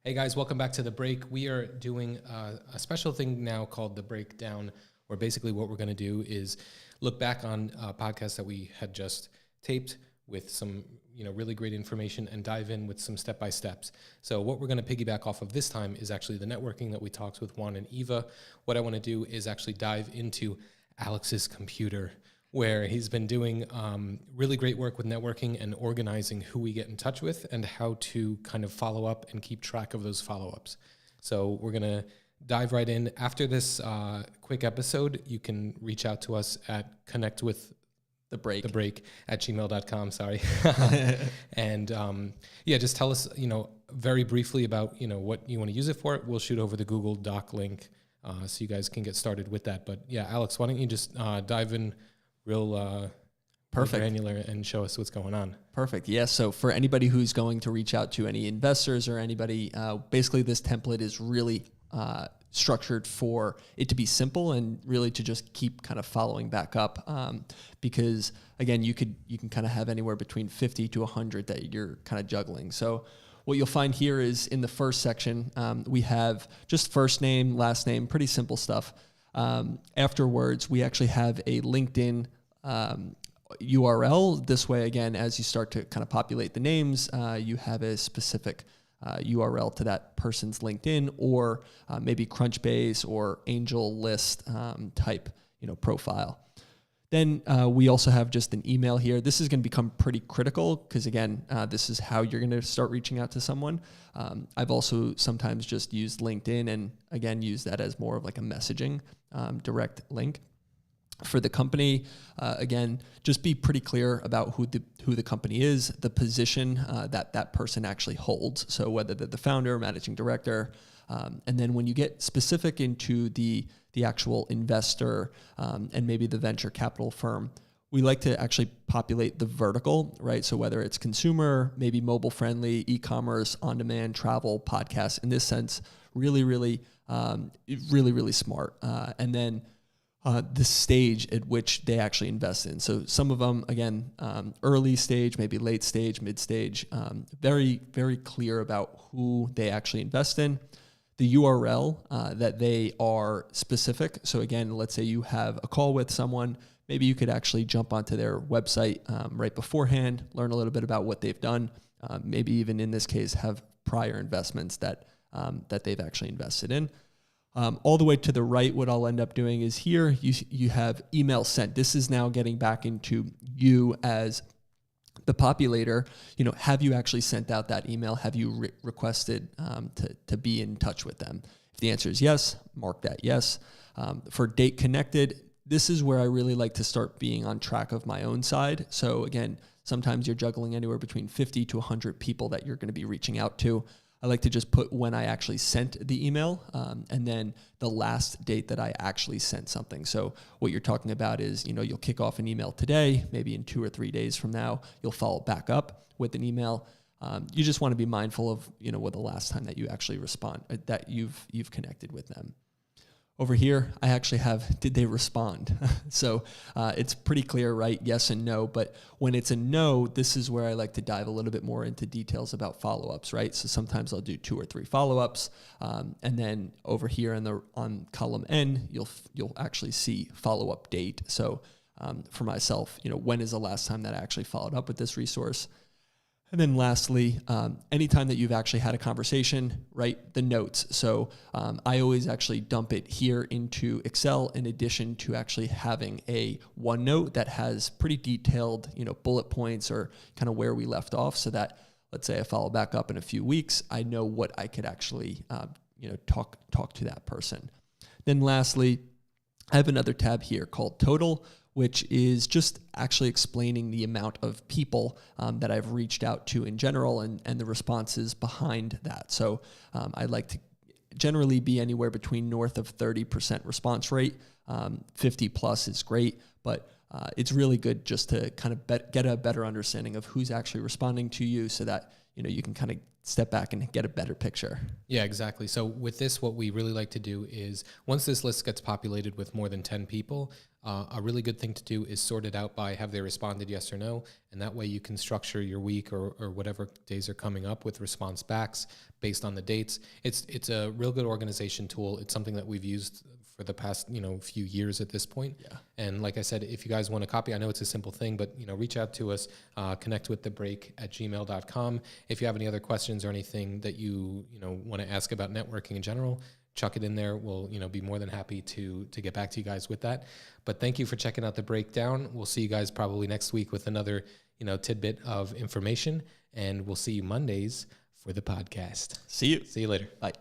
Hey guys, welcome back to The Break. We are doing a special thing now called The Breakdown, where basically what we're going to do is look back on podcasts that we had just taped with some really great information and dive in with some step-by-steps. So what we're going to piggyback off of this time is actually the networking that we talked with Juan and Eva. What I want to do is actually dive into Alex's computer, where he's been doing really great work with networking and organizing who we get in touch with and how to kind of follow up and keep track of those follow-ups. So we're going to dive right in. After this quick episode, you can reach out to us at thebreak@gmail.com, sorry. And just tell us, very briefly about, what you want to use it for. We'll shoot over the Google Doc link so you guys can get started with that. But yeah, Alex, why don't you just dive in real Perfect. granular and show us what's going on. Perfect. Yeah. So for anybody who's going to reach out to any investors or anybody, basically this template is really structured for it to be simple and really to just keep kind of following back up. Because again, you can kind of have anywhere between 50 to 100 that you're kind of juggling. So what you'll find here is in the first section, we have just first name, last name, pretty simple stuff. Afterwards, we actually have a LinkedIn URL. This way, again, as you start to kind of populate the names, you have a specific URL to that person's LinkedIn or maybe Crunchbase or Angel List type profile. Then we also have just an email here. This is going to become pretty critical because, again, this is how you're going to start reaching out to someone. I've also sometimes just used LinkedIn and, again, use that as more of like a messaging direct link. For the company, again, just be pretty clear about who the company is, the position that person actually holds. So whether they're the founder, managing director, and then when you get specific into the actual investor and maybe the venture capital firm, we like to actually populate the vertical, right? So whether it's consumer, maybe mobile friendly, e-commerce, on-demand, travel, podcasts, in this sense, really smart. And then the stage at which they actually invest in. So some of them, again, early stage, maybe late stage, mid stage, very, very clear about who they actually invest in. The URL that they are specific. So again, let's say you have a call with someone, maybe you could actually jump onto their website right beforehand, learn a little bit about what they've done, maybe even in this case have prior investments that they've actually invested in. All the way to the right, what I'll end up doing is here you have email sent. This is now getting back into you as the populator. Have you actually sent out that email? Have you requested to be in touch with them? If the answer is yes, mark that yes. For date connected, this is where I really like to start being on track of my own side. So again, sometimes you're juggling anywhere between 50 to 100 people that you're going to be reaching out to. I like to just put when I actually sent the email and then the last date that I actually sent something. So what you're talking about is, you'll kick off an email today, maybe in 2 or 3 days from now, you'll follow back up with an email. You just want to be mindful of, what the last time that you actually respond, that you've connected with them. Over here, I actually have, did they respond? So it's pretty clear, right? Yes and no. But when it's a no, this is where I like to dive a little bit more into details about follow-ups, right? So sometimes I'll do 2 or 3 follow-ups. And then over here on column N, you'll actually see follow-up date. So for myself, when is the last time that I actually followed up with this resource? And then lastly, anytime that you've actually had a conversation, write the notes. So I always actually dump it here into Excel in addition to actually having a OneNote that has pretty detailed, bullet points or kind of where we left off so that, let's say I follow back up in a few weeks, I know what I could actually, talk to that person. Then lastly, I have another tab here called Total, which is just actually explaining the amount of people that I've reached out to in general and the responses behind that. So I'd like to generally be anywhere between north of 30% response rate. 50 plus is great, but it's really good just to kind of get a better understanding of who's actually responding to you so that you can kind of step back and get a better picture. Yeah, exactly. So with this, what we really like to do is once this list gets populated with more than 10 people, a really good thing to do is sort it out by have they responded yes or no, and that way you can structure your week or whatever days are coming up with response backs based on the dates. It's a real good organization tool. It's something that we've used for the past few years at this point. Yeah. And like I said, if you guys want a copy, I know it's a simple thing, but reach out to us, connect with thebreak@gmail.com. If you have any other questions or anything that you want to ask about networking in general, chuck it in there. We'll be more than happy to get back to you guys with that. But thank you for checking out the breakdown. We'll see you guys probably next week with another tidbit of information, and we'll see you Mondays for the podcast. See you later. Bye.